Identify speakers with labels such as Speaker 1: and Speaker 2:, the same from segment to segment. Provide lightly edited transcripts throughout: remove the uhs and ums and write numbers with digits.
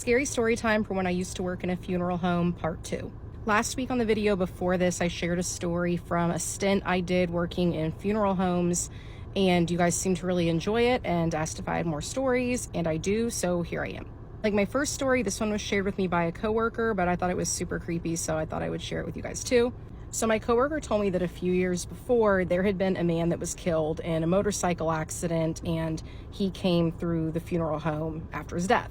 Speaker 1: Scary story time for when I used to work in a funeral home, part 2. Last week on the video before this, I shared a story from a stint I did working in funeral homes, and you guys seemed to really enjoy it and asked if I had more stories, and I do, so here I am. Like my first story, this one was shared with me by a coworker, but I thought it was super creepy, so I thought I would share it with you guys too. So my coworker told me that a few years before, there had been a man that was killed in a motorcycle accident, and he came through the funeral home after his death.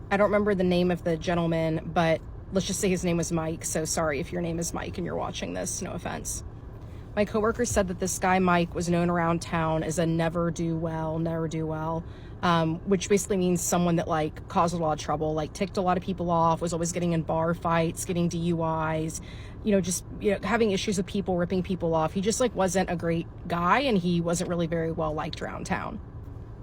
Speaker 1: I don't remember the name of the gentleman, but let's just say his name was Mike. So sorry if your name is Mike and you're watching this, no offense. My coworker said that this guy, Mike, was known around town as a never do well, which basically means someone that like caused a lot of trouble, like ticked a lot of people off, was always getting in bar fights, getting DUIs, having issues with people, ripping people off. He just like wasn't a great guy, and he wasn't really very well liked around town.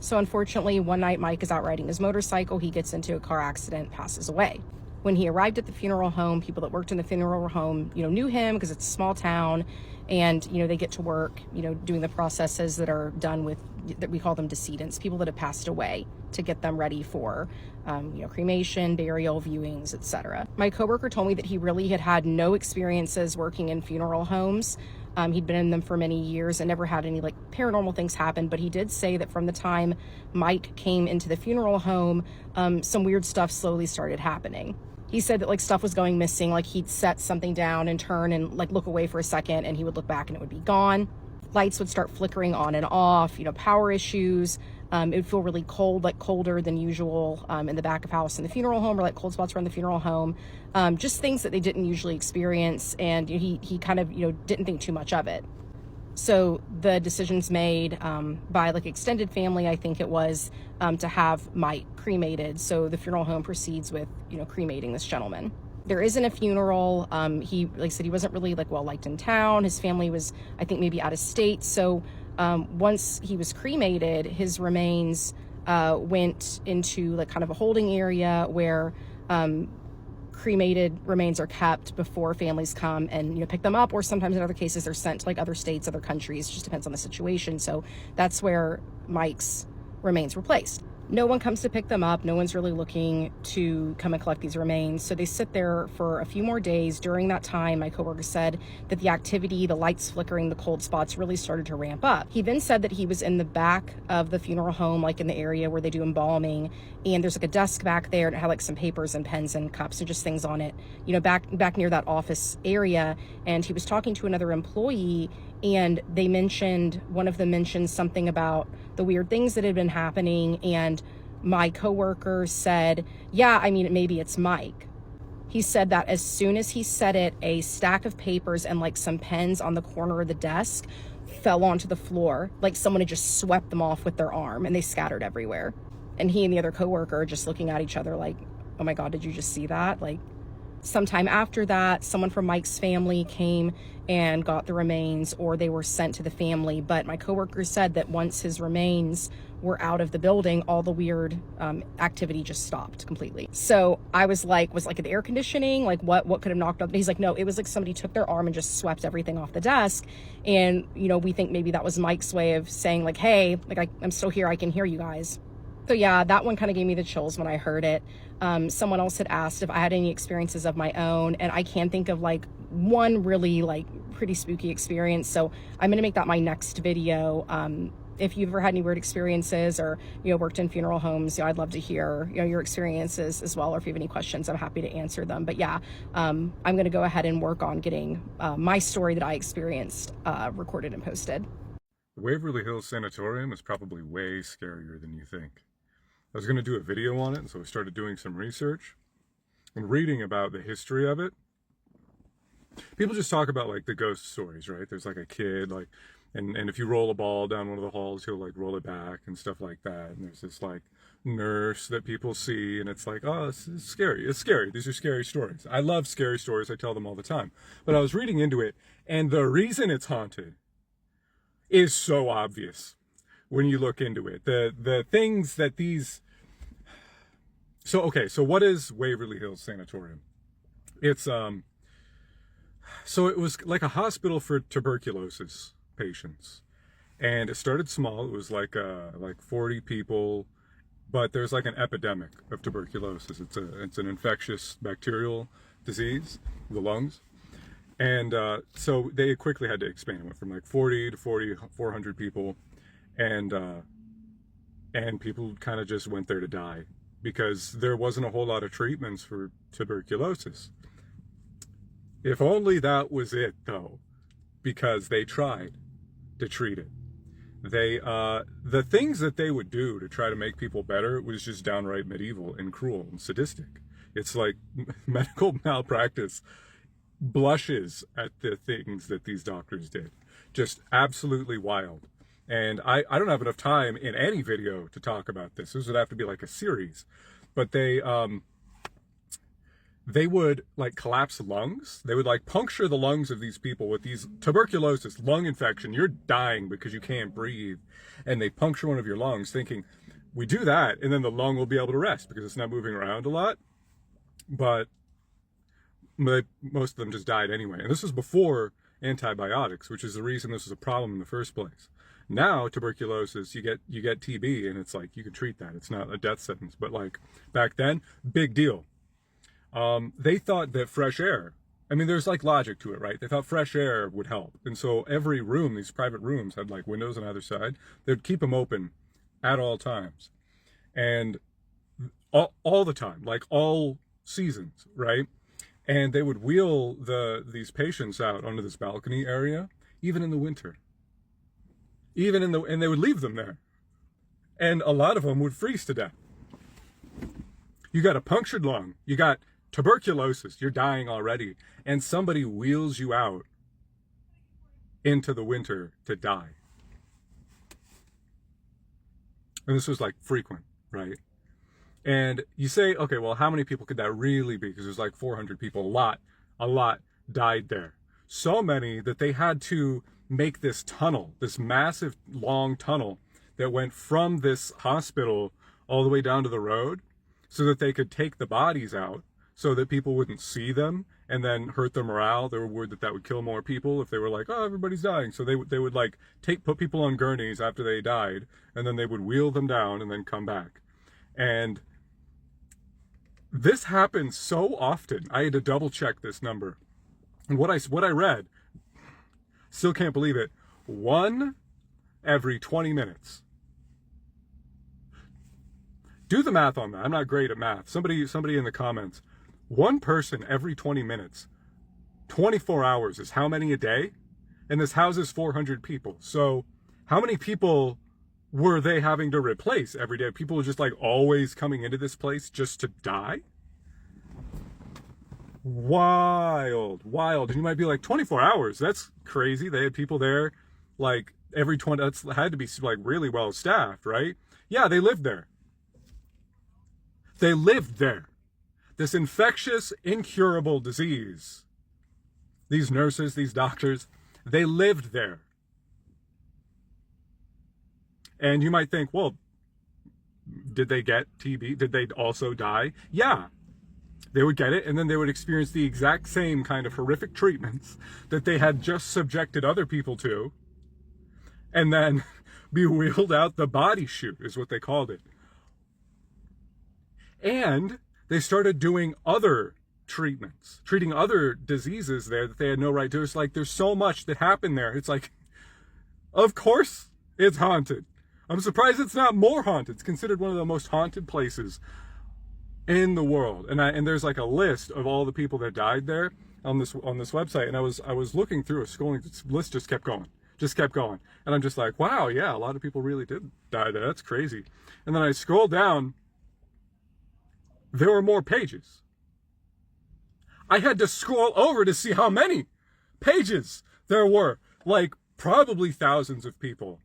Speaker 1: So unfortunately, one night Mike is out riding his motorcycle, he gets into a car accident, passes away. When he arrived at the funeral home, people that worked in the funeral home, knew him because it's a small town, and, they get to work, doing the processes that are done with, that we call them decedents, people that have passed away, to get them ready for, cremation, burial, viewings, etc. My coworker told me that he really had no experiences working in funeral homes. He'd been in them for many years and never had any like paranormal things happen, but he did say that from the time Mike came into the funeral home, some weird stuff slowly started happening. He said that like stuff was going missing, like he'd set something down and turn and like look away for a second, and he would look back and it would be gone. Lights would start flickering on and off, power issues. It would feel really cold, like colder than usual in the back of house in the funeral home, or like cold spots around the funeral home. Just things that they didn't usually experience, and he kind of didn't think too much of it. So the decisions made by like extended family, I think it was, to have Mike cremated. So the funeral home proceeds with cremating this gentleman. There isn't a funeral. He, like I said, he wasn't really like well liked in town. His family was, I think, maybe out of state. So once he was cremated, his remains went into like kind of a holding area where cremated remains are kept before families come and pick them up, or sometimes in other cases they're sent to like other states, other countries. Just depends on the situation. So that's where Mike's remains were placed. No one comes to pick them up. No one's really looking to come and collect these remains. So they sit there for a few more days. During that time, my coworker said that the activity, the lights flickering, the cold spots really started to ramp up. He then said that he was in the back of the funeral home, like in the area where they do embalming, and there's like a desk back there, and it had like some papers and pens and cups and just things on it, back near that office area. And he was talking to another employee, and one of them mentioned something about the weird things that had been happening, and my coworker said, yeah, maybe it's Mike. He said that as soon as he said it, a stack of papers and like some pens on the corner of the desk fell onto the floor, like someone had just swept them off with their arm, and they scattered everywhere. And he and the other coworker are just looking at each other like, oh my God, did you just see that? Like, sometime after that, someone from Mike's family came and got the remains, or they were sent to the family. But my coworker said that once his remains were out of the building, all the weird activity just stopped completely. So I was like the air conditioning? Like what could have knocked up? He's like, no, it was like somebody took their arm and just swept everything off the desk. And, we think maybe that was Mike's way of saying like, hey, like I'm still here, I can hear you guys. So yeah, that one kind of gave me the chills when I heard it. Someone else had asked if I had any experiences of my own, and I can think of like one really like pretty spooky experience. So I'm going to make that my next video. If you've ever had any weird experiences or, worked in funeral homes, I'd love to hear, your experiences as well. Or if you have any questions, I'm happy to answer them. But yeah, I'm going to go ahead and work on getting my story that I experienced recorded and posted.
Speaker 2: The Waverly Hills Sanatorium is probably way scarier than you think. I was going to do a video on it, and so I started doing some research and reading about the history of it. People just talk about like the ghost stories, right? There's like a kid, like, and if you roll a ball down one of the halls, he'll like roll it back and stuff like that. And there's this like nurse that people see, and it's like, oh, it's scary. It's scary. These are scary stories. I love scary stories. I tell them all the time. But I was reading into it, and the reason it's haunted is so obvious when you look into it. The things that these... So what is Waverly Hills Sanatorium? It's so it was like a hospital for tuberculosis patients, and it started small. It was like 40 people, but there's like an epidemic of tuberculosis. It's an infectious bacterial disease, the lungs. And so they quickly had to expand. It went from like 40 to 400 people, and people kind of just went there to die because there wasn't a whole lot of treatments for tuberculosis. If only that was it, though, because they tried to treat it. The things that they would do to try to make people better was just downright medieval and cruel and sadistic. It's like medical malpractice blushes at the things that these doctors did. Just absolutely wild. And I don't have enough time in any video to talk about this. This would have to be like a series. But they would like collapse lungs. They would like puncture the lungs of these people with these tuberculosis, lung infection. You're dying because you can't breathe. And they puncture one of your lungs thinking, we do that and then the lung will be able to rest because it's not moving around a lot. But most of them just died anyway. And this was before antibiotics, which is the reason this was a problem in the first place. Now tuberculosis, you get TB and it's like you can treat that. It's not a death sentence. But like back then, big deal. They thought that fresh air, I mean, there's like logic to it, right? They thought fresh air would help. And so every room, these private rooms had like windows on either side. They'd keep them open at all times. And all the time, like all seasons, right? And they would wheel these patients out onto this balcony area, even in the winter. And they would leave them there. And a lot of them would freeze to death. You got a punctured lung, you got tuberculosis, you're dying already, and somebody wheels you out into the winter to die. And this was like frequent, right? And you say, okay, well, how many people could that really be? Because there's like 400 people, a lot died there. So many that they had to make this tunnel, this massive long tunnel that went from this hospital all the way down to the road so that they could take the bodies out so that people wouldn't see them and then hurt their morale. They were worried that that would kill more people if they were like, oh, everybody's dying. So they would like put people on gurneys after they died, and then they would wheel them down and then come back. And this happens so often. I had to double check this number. And what I read, still can't believe it, 1 every 20 minutes. Do the math on that. I'm not great at math. Somebody in the comments. 1 person every 20 minutes. 24 hours is how many a day? And this houses 400 people. So how many people were they having to replace every day? People were just like always coming into this place just to die? Wild. And you might be like, 24 hours, that's crazy. They had people there like every 20, that's had to be like really well staffed, right? Yeah, they lived there. This infectious, incurable disease. These nurses, these doctors, they lived there. And you might think, well, did they get TB? Did they also die? Yeah. They would get it, and then they would experience the exact same kind of horrific treatments that they had just subjected other people to, and then be wheeled out the body chute, is what they called it. And they started doing other treatments, treating other diseases there that they had no right to. It's like there's so much that happened there. It's like, of course it's haunted. I'm surprised it's not more haunted. It's considered one of the most haunted places in the world. And there's like a list of all the people that died there on this website. And I was looking through it, scrolling, this list just kept going. And I'm just like, wow, yeah, a lot of people really did die there. That's crazy. And then I scrolled down. There were more pages. I had to scroll over to see how many pages there were. Like probably thousands of people.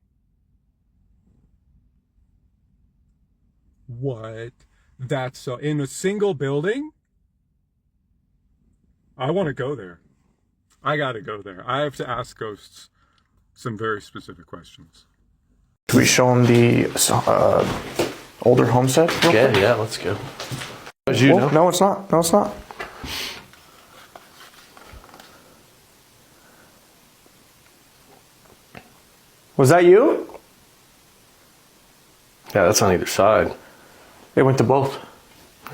Speaker 2: What? That's so in a single building? I want to go there. I got to go there. I have to ask ghosts some very specific questions.
Speaker 3: Should we show them the older homestead?
Speaker 4: Yeah, let's go. As you know?
Speaker 3: No, it's not. No, it's not. Was that you?
Speaker 4: Yeah, that's on either side. They went to both.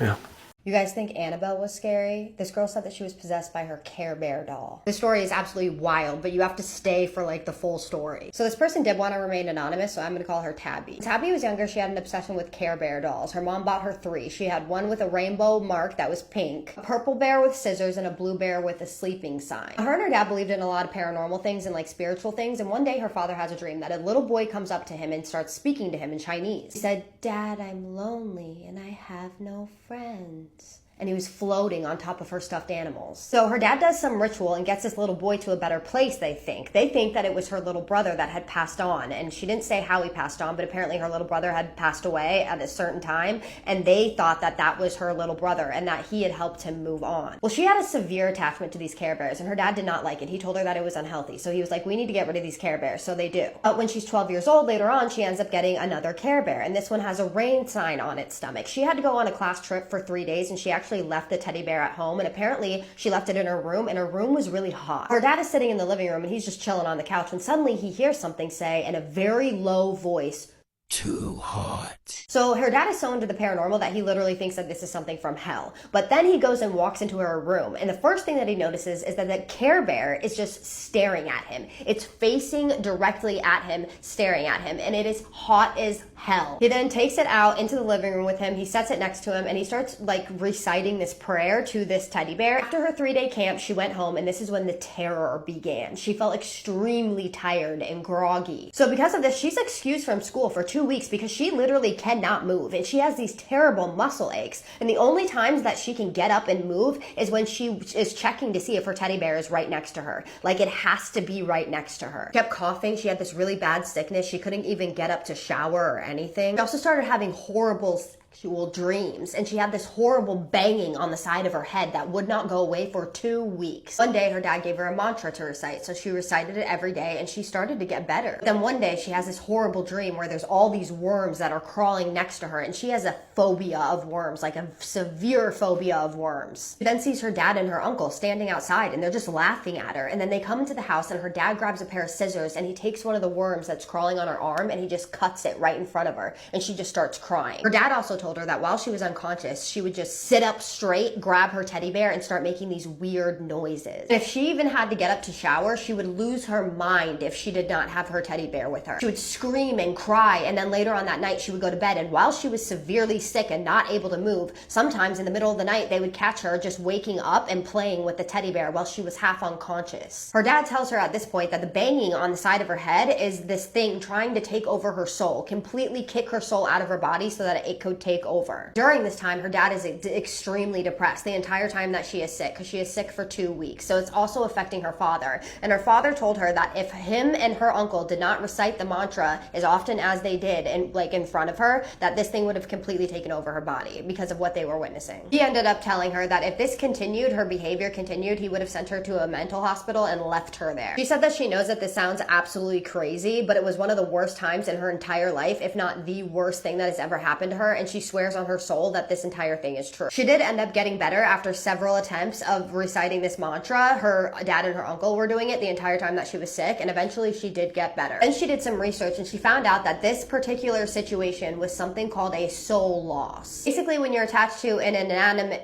Speaker 4: Yeah.
Speaker 5: You guys think Annabelle was scary? This girl said that she was possessed by her Care Bear doll. The story is absolutely wild, but you have to stay for like the full story. So this person did want to remain anonymous, so I'm gonna call her Tabby. Tabby was younger, she had an obsession with Care Bear dolls. Her mom bought her 3. She had one with a rainbow mark that was pink, a purple bear with scissors, and a blue bear with a sleeping sign. Her and her dad believed in a lot of paranormal things and like spiritual things, and one day her father has a dream that a little boy comes up to him and starts speaking to him in Chinese. He said, "Dad, I'm lonely and I have no friends." And he was floating on top of her stuffed animals. So her dad does some ritual and gets this little boy to a better place, they think. They think that it was her little brother that had passed on, and she didn't say how he passed on, but apparently her little brother had passed away at a certain time, and they thought that that was her little brother and that he had helped him move on. Well, she had a severe attachment to these Care Bears, and her dad did not like it. He told her that it was unhealthy, so he was like, we need to get rid of these Care Bears, so they do. But when she's 12 years old, later on, she ends up getting another Care Bear, and this one has a rain sign on its stomach. She had to go on a class trip for 3 days, and she actually left the teddy bear at home, and apparently she left it in her room, and her room was really hot. Her dad is sitting in the living room and he's just chilling on the couch when suddenly he hears something say in a very low voice, "Too hot." So her dad is so into the paranormal that he literally thinks that this is something from hell. But then he goes and walks into her room, and the first thing that he notices is that the Care Bear is just staring at him. It's facing directly at him, staring at him, and it is hot as hell. He then takes it out into the living room with him, he sets it next to him, and he starts like reciting this prayer to this teddy bear. After her 3-day camp, she went home, and this is when the terror began. She felt extremely tired and groggy. So because of this, she's excused from school for 2 weeks because she literally cannot move, and she has these terrible muscle aches, and the only times that she can get up and move is when she is checking to see if her teddy bear is right next to her. Like, it has to be right next to her. She kept coughing. She had this really bad sickness. She couldn't even get up to shower or anything. She also started having horrible sexual dreams, and she had this horrible banging on the side of her head that would not go away for 2 weeks. One day her dad gave her a mantra to recite, so she recited it every day and she started to get better. Then one day she has this horrible dream where there's all these worms that are crawling next to her, and she has a phobia of worms, like a severe phobia of worms. She then sees her dad and her uncle standing outside, and they're just laughing at her, and then they come into the house and her dad grabs a pair of scissors and he takes one of the worms that's crawling on her arm and he just cuts it right in front of her, and she just starts crying. Her dad also told her that while she was unconscious, she would just sit up straight, grab her teddy bear, and start making these weird noises. If she even had to get up to shower, she would lose her mind if she did not have her teddy bear with her. She would scream and cry, and then later on that night she would go to bed, and while she was severely sick and not able to move, sometimes in the middle of the night they would catch her just waking up and playing with the teddy bear while she was half unconscious. Her dad tells her at this point that the banging on the side of her head is this thing trying to take over her soul, completely kick her soul out of her body so that it could take over. During this time, her dad is extremely depressed the entire time that she is sick, because she is sick for 2 weeks. So it's also affecting her father. And her father told her that if him and her uncle did not recite the mantra as often as they did, and like in front of her, that this thing would have completely taken over her body because of what they were witnessing. He ended up telling her that if this continued, her behavior continued, he would have sent her to a mental hospital and left her there. She said that she knows that this sounds absolutely crazy, but it was one of the worst times in her entire life, if not the worst thing that has ever happened to her, and she swears on her soul that this entire thing is true. She did end up getting better after several attempts of reciting this mantra. Her dad and her uncle were doing it the entire time that she was sick, and eventually she did get better. Then she did some research and she found out that this particular situation was something called a soul loss. Basically, when you're attached to an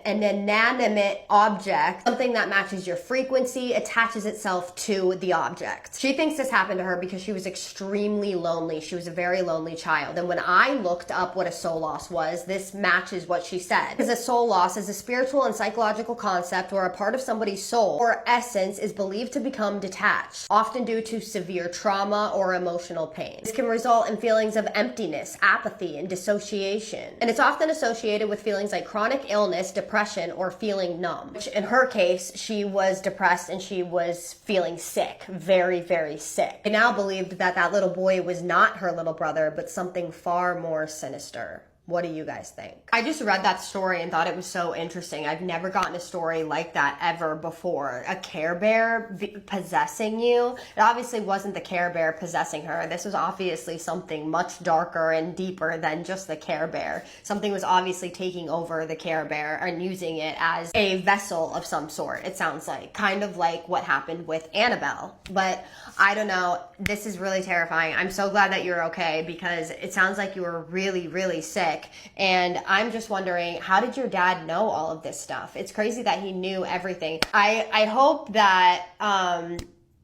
Speaker 5: inanimate object, something that matches your frequency attaches itself to the object. She thinks this happened to her because she was extremely lonely. She was a very lonely child, and when I looked up what a soul loss was, this matches what she said. Because a soul loss is a spiritual and psychological concept where a part of somebody's soul or essence is believed to become detached, often due to severe trauma or emotional pain. This can result in feelings of emptiness, apathy, and dissociation. And it's often associated with feelings like chronic illness, depression, or feeling numb. Which in her case, she was depressed and she was feeling sick, very, very sick. I now believed that that little boy was not her little brother, but something far more sinister. What do you guys think? I just read that story and thought it was so interesting. I've never gotten a story like that ever before. A Care Bear possessing you. It obviously wasn't the Care Bear possessing her. This was obviously something much darker and deeper than just the Care Bear. Something was obviously taking over the Care Bear and using it as a vessel of some sort, it sounds like. Kind of like what happened with Annabelle. But I don't know. This is really terrifying. I'm so glad that you're okay, because it sounds like you were really, really sick. sick. And I'm just wondering, how did your dad know all of this stuff? It's crazy that he knew everything. I hope that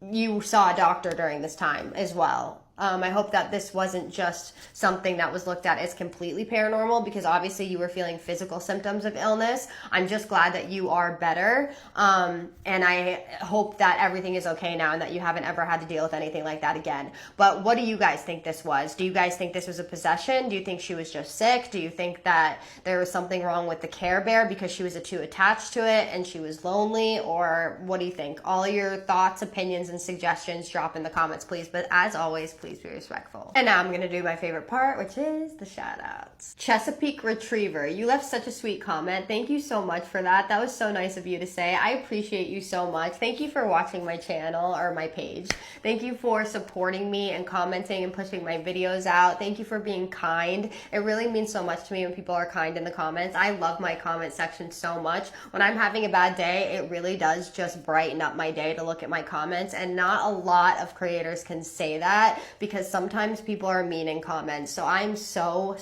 Speaker 5: you saw a doctor during this time as well. I hope that this wasn't just something that was looked at as completely paranormal, because obviously you were feeling physical symptoms of illness. I'm just glad that you are better. And I hope that everything is okay now and that you haven't ever had to deal with anything like that again. But what do you guys think this was? Do you guys think this was a possession? Do you think she was just sick? Do you think that there was something wrong with the Care Bear because she was too attached to it and she was lonely? Or what do you think? All your thoughts, opinions, and suggestions drop in the comments, please. But as always, please be respectful. And now I'm gonna do my favorite part, which is the shout outs. Chesapeake Retriever, you left such a sweet comment. Thank you so much for that. That was so nice of you to say. I appreciate you so much. Thank you for watching my channel or my page. Thank you for supporting me and commenting and pushing my videos out. Thank you for being kind. It really means so much to me when people are kind in the comments. I love my comment section so much. When I'm having a bad day, it really does just brighten up my day to look at my comments, and not a lot of creators can say that, because sometimes people are mean in comments. So I'm so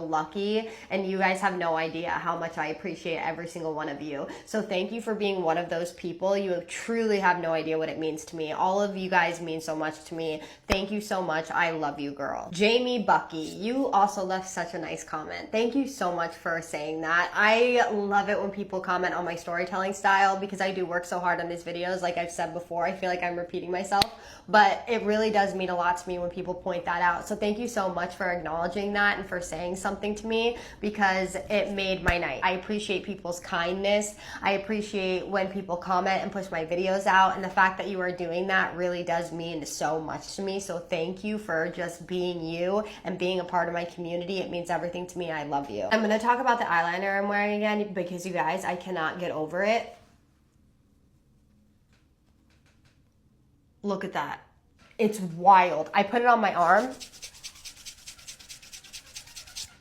Speaker 5: lucky, and you guys have no idea how much I appreciate every single one of you. So thank you for being one of those people. You truly have no idea what it means to me. All of you guys mean so much to me. Thank you so much. I love you, girl. Jamie Bucky, you also left such a nice comment. Thank you so much for saying that. I love it when people comment on my storytelling style, because I do work so hard on these videos. Like I've said before, I feel like I'm repeating myself, but it really does mean a lot to me when people point that out. So thank you so much for acknowledging that and for saying something to me, because it made my night. I appreciate people's kindness. I appreciate when people comment and push my videos out, and the fact that you are doing that really does mean so much to me. So thank you for just being you and being a part of my community. It means everything to me. I love you. I'm gonna talk about the eyeliner I'm wearing again, because you guys, I cannot get over it. Look at that. It's wild. I put it on my arm.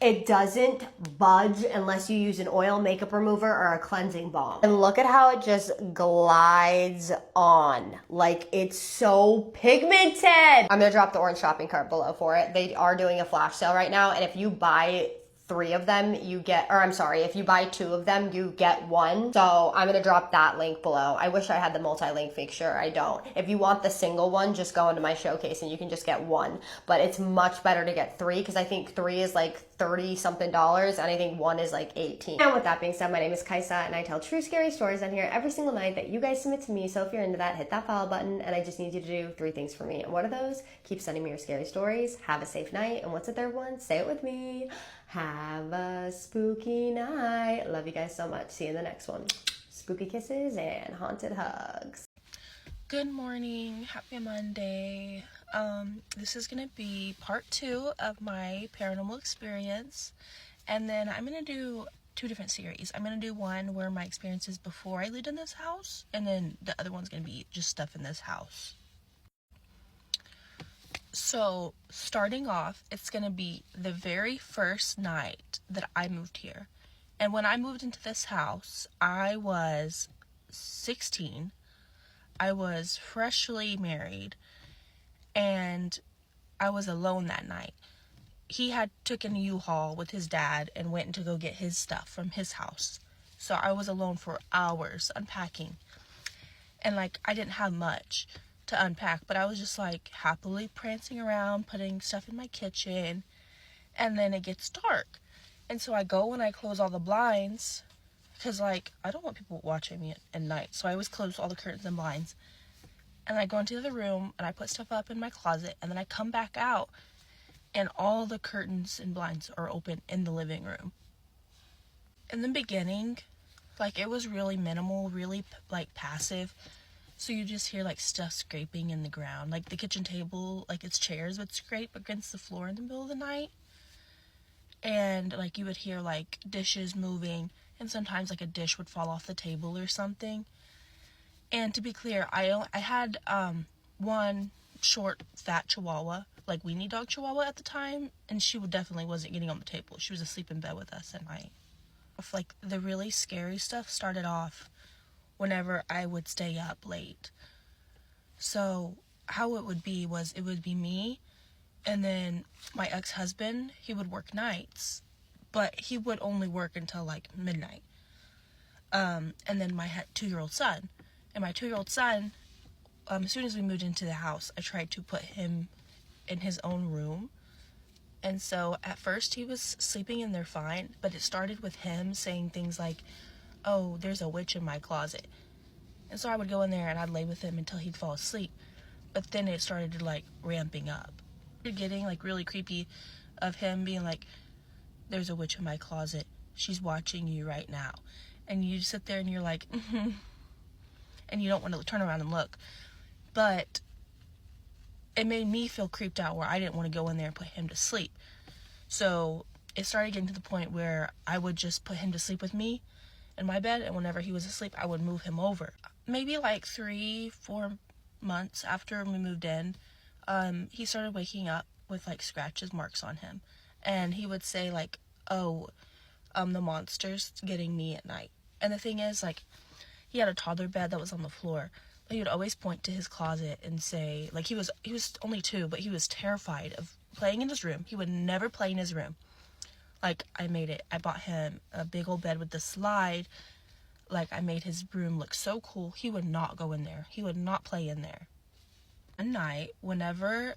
Speaker 5: It doesn't budge unless you use an oil makeup remover or a cleansing balm. And look at how it just glides on. Like, it's so pigmented. I'm gonna drop the orange shopping cart below for it. They are doing a flash sale right now, and if you buy 3 of them, you get, or I'm sorry, if you buy 2 of them, you get 1. So I'm gonna drop that link below. I wish I had the multi-link feature. I don't. If you want the single one, just go into my showcase and you can just get 1. But it's much better to get 3, because I think 3 is like $30-something, and I think 1 is like $18. And with that being said, my name is Kaisa, and I tell true scary stories on here every single night that you guys submit to me. So if you're into that, hit that follow button, and I just need you to do 3 things for me. And what are those? Keep sending me your scary stories, have a safe night, and what's the third one? Say it with me. Have a spooky night. Love you guys so much. See you in the next one. Spooky kisses and haunted hugs.
Speaker 6: Good morning. Happy Monday. This is going to be part 2 of my paranormal experience. And then I'm going to do 2 different series. I'm going to do one where my experiences before I lived in this house. And then the other one's going to be just stuff in this house. So, starting off, it's going to be the very first night that I moved here. And when I moved into this house, I was 16. I was freshly married, and I was alone that night. He had taken a U-Haul with his dad and went to go get his stuff from his house. So I was alone for hours unpacking. And, like, I didn't have much to unpack, but I was just, like, happily prancing around, putting stuff in my kitchen, and then it gets dark. And so I go and I close all the blinds, because, like, I don't want people watching me at night, so I always close all the curtains and blinds. And I go into the room, and I put stuff up in my closet, and then I come back out, and all the curtains and blinds are open in the living room. In the beginning, like, it was really minimal, really, like, passive. So you just hear, like, stuff scraping in the ground. Like, the kitchen table, like, its chairs would scrape against the floor in the middle of the night. And, like, you would hear, like, dishes moving. And sometimes, like, a dish would fall off the table or something. And to be clear, I had one short, fat chihuahua, like, weenie dog chihuahua at the time. And she definitely wasn't getting on the table. She was asleep in bed with us at night. Like, the really scary stuff started off whenever I would stay up late. So how it would be me, and then my ex-husband, he would work nights, but he would only work until like midnight. And then my 2-year-old son. And my 2-year-old son, as soon as we moved into the house, I tried to put him in his own room. And so at first he was sleeping in there fine, but it started with him saying things like, "Oh, there's a witch in my closet." And so I would go in there and I'd lay with him until he'd fall asleep. But then it started like ramping up. You're getting like really creepy of him being like, "There's a witch in my closet. She's watching you right now." And you sit there and you're like, mm-hmm. And you don't want to turn around and look. But it made me feel creeped out where I didn't want to go in there and put him to sleep. So it started getting to the point where I would just put him to sleep with me in my bed, and whenever he was asleep, I would move him over. Maybe like 3-4 months after we moved in, he started waking up with like scratches, marks on him. And he would say like, "Oh, the monster's getting me at night." And the thing is, like, he had a toddler bed that was on the floor. But he would always point to his closet and say, like, he was only 2, but he was terrified of playing in his room. He would never play in his room. Like, I bought him a big old bed with the slide. Like, I made his room look so cool. He would not go in there. He would not play in there. One night, whenever,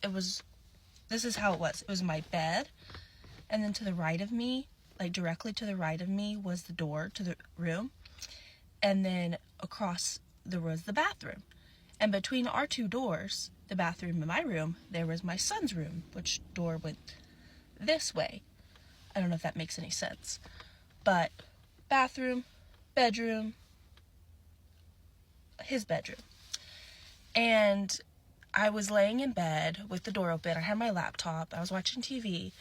Speaker 6: this is how it was. It was my bed, and then to the right of me, like directly to the right of me, was the door to the room. And then across there was the bathroom. And between our 2 doors, the bathroom and my room, there was my son's room, which door went this way. I don't know if that makes any sense. But bathroom, bedroom, his bedroom. And I was laying in bed with the door open. I had my laptop. I was watching TV.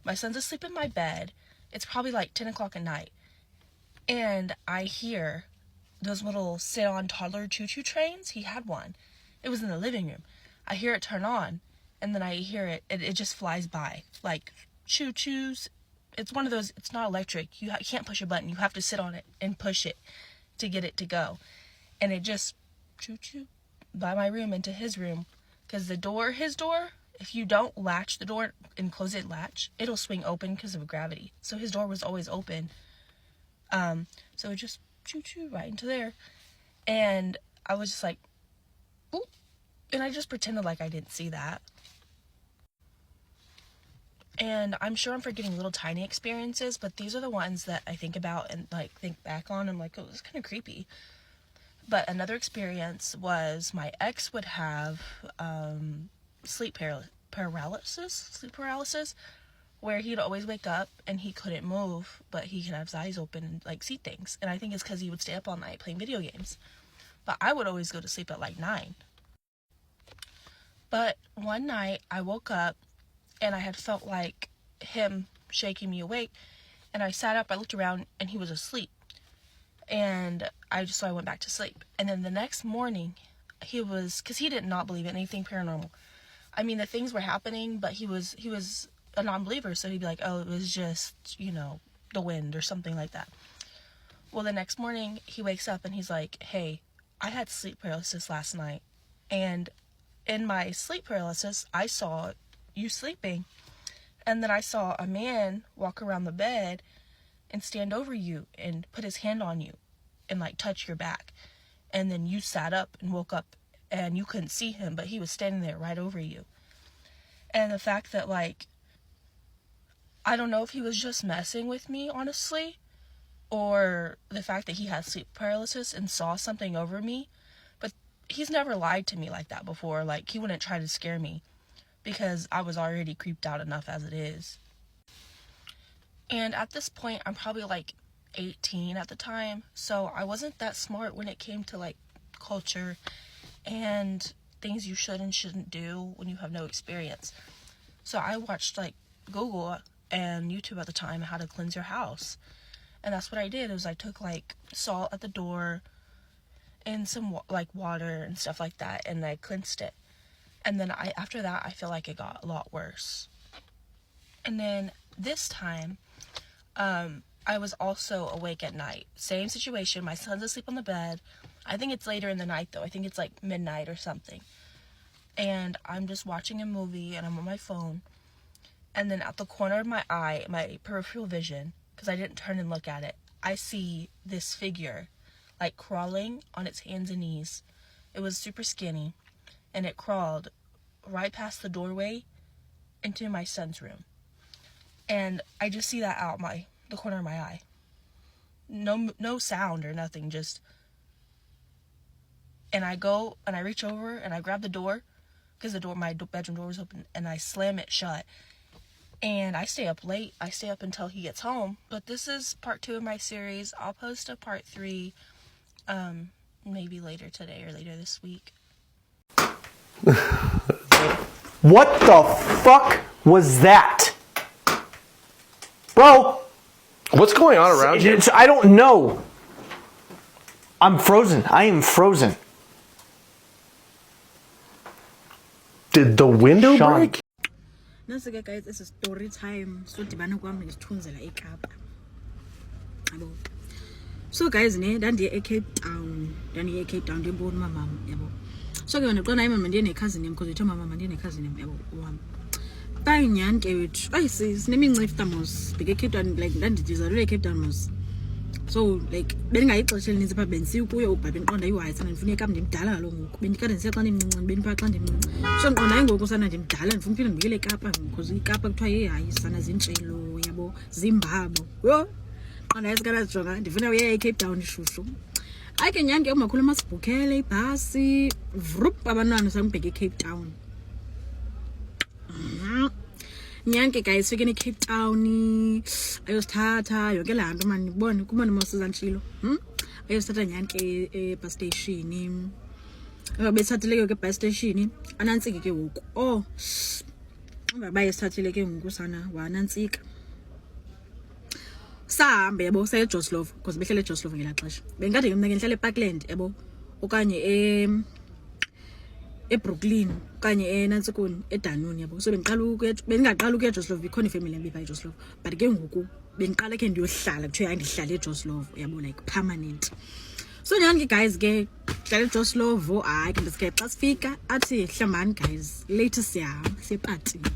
Speaker 6: My son's asleep in my bed. It's probably like 10 o'clock at night. And I hear those little sit-on toddler choo-choo trains. He had one. It was in the living room. I hear it turn on, and then I hear it just flies by. Like, choo-choos. It's one of those, it's not electric. You can't push a button. You have to sit on it and push it to get it to go. And it just choo-choo by my room into his room. Because his door, if you don't latch the door and close it latch, it'll swing open because of gravity. So his door was always open. So it just choo-choo right into there. And I was just like, oop. And I just pretended like I didn't see that. And I'm sure I'm forgetting little tiny experiences, but these are the ones that I think about and like think back on. I'm like, oh, it's kind of creepy. But another experience was my ex would have sleep paralysis, where he'd always wake up and he couldn't move, but he can have his eyes open and like see things. And I think it's because he would stay up all night playing video games. But I would always go to sleep at like 9. But one night I woke up and I had felt like him shaking me awake. And I sat up, I looked around, and he was asleep. And so I went back to sleep. And then the next morning, because he did not believe in anything paranormal. I mean, the things were happening, but he was a non-believer, so he'd be like, oh, it was just, the wind or something like that. Well, the next morning, he wakes up and he's like, hey, I had sleep paralysis last night. And in my sleep paralysis, I saw you sleeping. And then I saw a man walk around the bed and stand over you and put his hand on you and like touch your back. And then you sat up and woke up and you couldn't see him, but he was standing there right over you. And the fact that like, I don't know if he was just messing with me, honestly, or the fact that he had sleep paralysis and saw something over me, but he's never lied to me like that before. Like, he wouldn't try to scare me because I was already creeped out enough as it is. And at this point, I'm probably like 18 at the time, so I wasn't that smart when it came to like culture and things you should and shouldn't do when you have no experience. So I watched like Google and YouTube at the time how to cleanse your house. And that's what I did. I took like salt at the door and some like water and stuff like that, and I cleansed it. And then after that, I feel like it got a lot worse. And then this time, I was also awake at night. Same situation. My son's asleep on the bed. I think it's later in the night though. I think it's like midnight or something. And I'm just watching a movie and I'm on my phone. and then at the corner of my eye, my peripheral vision, because I didn't turn and look at it, I see this figure like crawling on its hands and knees. It was super skinny, and it crawled right past the doorway into my son's room. And I just see that out the corner of my eye. No sound or nothing, just. And I go and I reach over and I grab the door, because my bedroom door was open, and I slam it shut. And I stay up late. I stay up until he gets home. But this is part 2 of my series. I'll post a part 3, maybe later today or later this week.
Speaker 4: What the fuck was that? Bro!
Speaker 3: What's going on around you?
Speaker 4: I don't know. I'm frozen. I am frozen.
Speaker 3: Did the window
Speaker 4: Sean.
Speaker 3: break?
Speaker 7: Nasi ke guys, it's a story time. So dibana kwami ngisithunzela eKapa. Yabo. So guys ndandiye eCape Town. Ndandiye eCape Town ndibona mama yabo. So ke ndiqonda imama ndiye necousin yami because mama ndiye necousin yami yabo wami. Bayi nyani ke wethu. Ayi sinemincifta mos. Beke eCape Town like ndandidizalwe eCape Town mos. So like bengayixesha elininzi pha bendisiya kuyo ubaba enqonda iwise sana ndifuna eKapa ndimdala kaloku ngoku bendikade ndisiya xa ndimncinci benipha xa ndimncinci so nqonda ngoku sana ndimdala ndifuna phinde ndibuyele eKapa because iKapa kuthiwa yehayi sana zintshelo yabo zimbabo yho qonda yesikala sijonga ndifuna uye eCape Town ishushu ayike nyani ke umakhulu masibhukhele ibhasi vrup abantwana sambheke eCape Town Nyanke guys fike eCape Town ayosithatha yonke laa nto mani nibone kuba nimosiza ntshilo ayosithatha nyanke e-bus station besithathile ke bus station anantsike ke ngoku bayesithathile ke ngoku sana wanantsika sahambe yabo saya eJoslov because behlele eJoslov ngelaa xesha bengikade mna ke ndihlale eParkland yabo okanye eBrooklyn kanye eNantsikoni eDanuni yabo so bengingaqala ukuya eJoslov ikhona ifamily yami pha eJoslov but ke ngoku bengiqala ke ndiyohlala kuthiwa andihlale eJoslov yabo like permanent so nyani ke guys ke hlala eJoslov hayi ke ndisike xa sifika athi hlambani guys later siyahamba siyepatini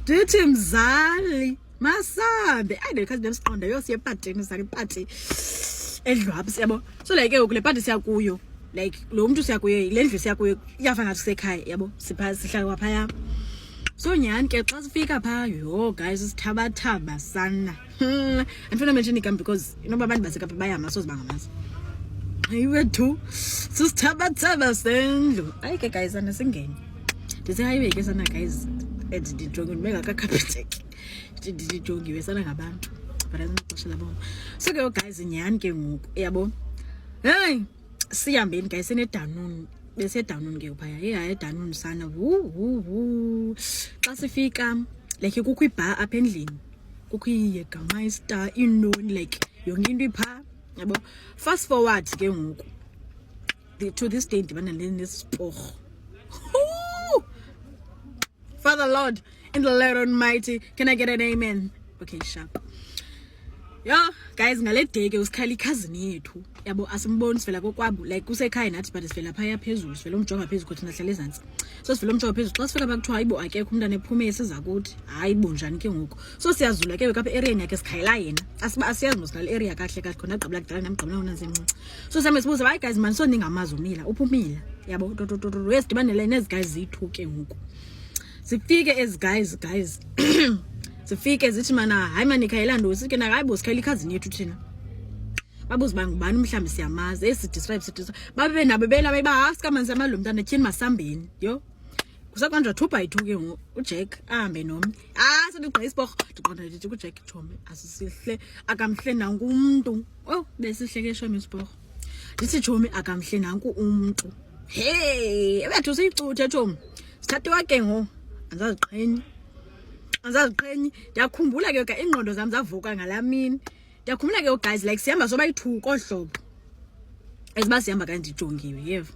Speaker 7: ndithi mzali masabe ayindikhazi ndemsiqonda yosiya epatini sake ipati edlwaphi siyabo so like ke kule party siya kuyo like lo muntu siyakuye le ndlu siyakuye iyafa ngathi kusekhaya yabo sihlala phaya so nyani ke xa sifika pha yo guys sithabathaba sana andifuna mention igama because inoba abantu baseKapa bayama so zibangamazi ayiwethu sisithabathaba sendlu ayike guys ana singene ndise hayiwe ke sana guys ndijonge bengakakapheteki ndijongiwe sana ngabantu but azixesha labo so ke guys nyani ke ngoku yabo hey siyambeni guys eneDanuni beseDanuni ke uphaya hayi eDanuni sana xa sifika like kukho ibar apha endlini kukho iYegameister inoni like yonke into ipha yabo fast forward ke ngoku to this day ndibana nesiporho Father Lord in the Lord Almighty can I get an amen okay sharp yeah guys ngale day ke usikhala cousin yethu yabo asimboni sivela kokwabo like kusekhaya nathi but sivela phaya phezulu sivela umjonga phezulu ukuthi nahlala ezantsi so sivela umjonga phezulu xa sifika bakuthiwa hayibo akekho umntana ephume esiza kuthi hayibo njani ke ngoku so siyazula ke apha area yakhe sikhayela yena asiyazi mosinale area kahle kahle khona gqibla kudala namgqibela unanzincinci so same sibuza hayi guys man so ningamazi umila uphumila yabo yesidibanele nezi guys zithu ke ngoku sifike ezi guys sifike zithi mana hayi mani khayela ndo sike na hayibo sikhayela ikhazini yethu thina babuza bangubani mhlambi siyamazi esidescribe babe nabo bela bebahaska manzi amallo mntana tyhini masambeni yo kusaqanjwa 2 by 2 ke ngoku uJack ahambe nomnye sendigqi isiporho ndiqonda ndithi kuJack Thome asisihle akamhle nanku umuntu besihle ke shome isiporho ndithi Thome akamhle nanku umuntu hey ebethu siyicuthe Thome sithathiwa ke ngoku anzaziqhenyi ndiyakhumbula ke ingqondo zami zavuka ngalamini ndiyakhumbula ke guys like sihamba soba yi2 kohlobo esiba sihamba kanti ndijongiwe yeva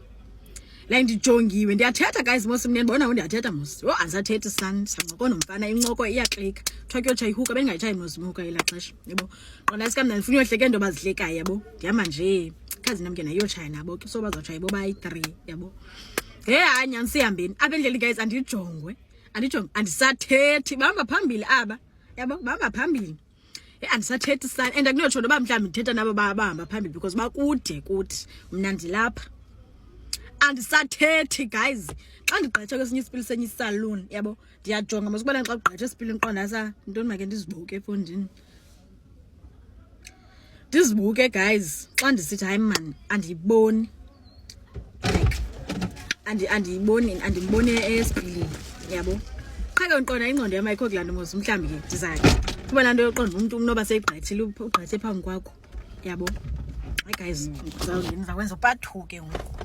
Speaker 7: like ndijongiwe ndiyathetha guys mos mnene bona ndiyathetha mos andisathethi sana sanqoko nomfana incoko iyaklikha kuthiwa kuyotsha ihuka bengayitshayi nosimuka ela xesha yabo qona isikamna ndifuna uyohleka into bazihlekayo yabo ndihamba nje khazi nam ke nayotshaya nabo so bazotshaya bo bayi3 yabo hayi nyani sihambeni apha endleleni guys andijongwe andijonge andisathethi bahamba phambili aba yabo bahamba phambili andisathethi sana and akunotsho noba mhlawumbi ndithetha nabo bahamba phambili because bakude kuthi mna ndilapha andisathethi guys xa ndigqithe kwesinye isipili senye isalon yabo ndiyajonga masibona xa ugqithe esipilini qondasa ntoni make ndizibuke efondini ndizibuke guys xa ndisithi hayi man andiyiboni like andiyiboni esipilini yabo qha ke nqona ingqondo yam ayikho kulaa nto mos mhlawumbi ke ndizake kuba laa nto yoqonda umntu unoba seyigqithile ugqithe phambi kwakho yabo hayi guys ndizakwenza upathu ke ngoku